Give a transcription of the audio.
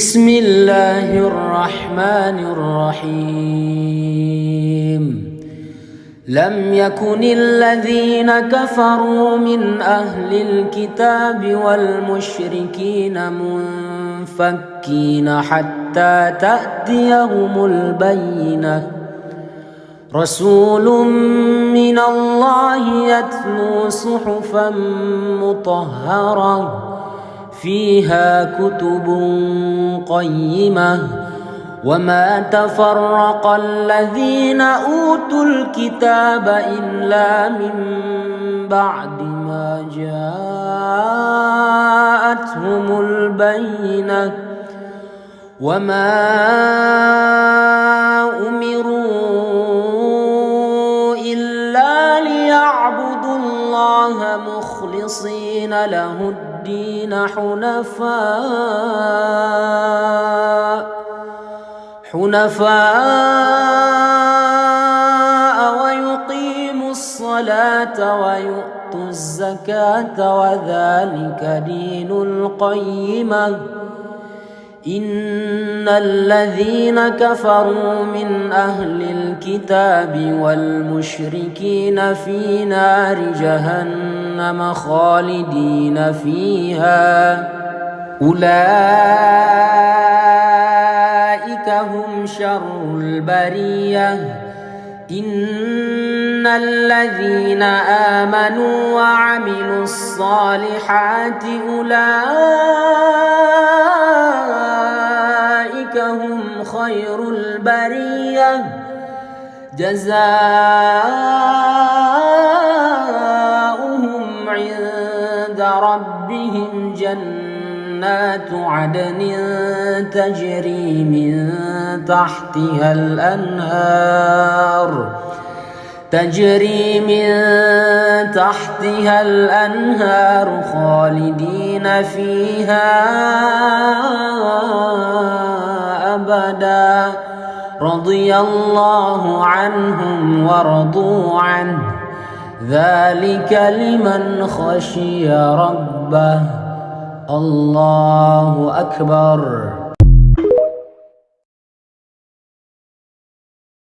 بسم الله الرحمن الرحيم. لم يكن الذين كفروا من أهل الكتاب والمشركين منفكين حتى تأتيهم البينة. رسول من الله يتلو صحفا مطهرة فيها كتب قيمة وما تفرق الذين أوتوا الكتاب إلا من بعد ما جاءتهم البينة وما أمروا إلا ليعبدوا الله مخلصين له الدين حنفاء ويقيموا الصلاة ويؤتوا الزكاة وذلك دين القيمة. إن الذين كفروا من أهل الكتاب والمشركين في نار جهنم خالدين فيها أولئك هم شر البرية. إن الذين آمنوا وعملوا الصالحات أولئك هم خير البرية جزاؤهم عند ربهم جنات عدن تجري من تحتها الأنهار خالدين فيها أبدا. رضي الله عنهم ورضوا عنه ذلك لمن خشي ربه. الله أكبر.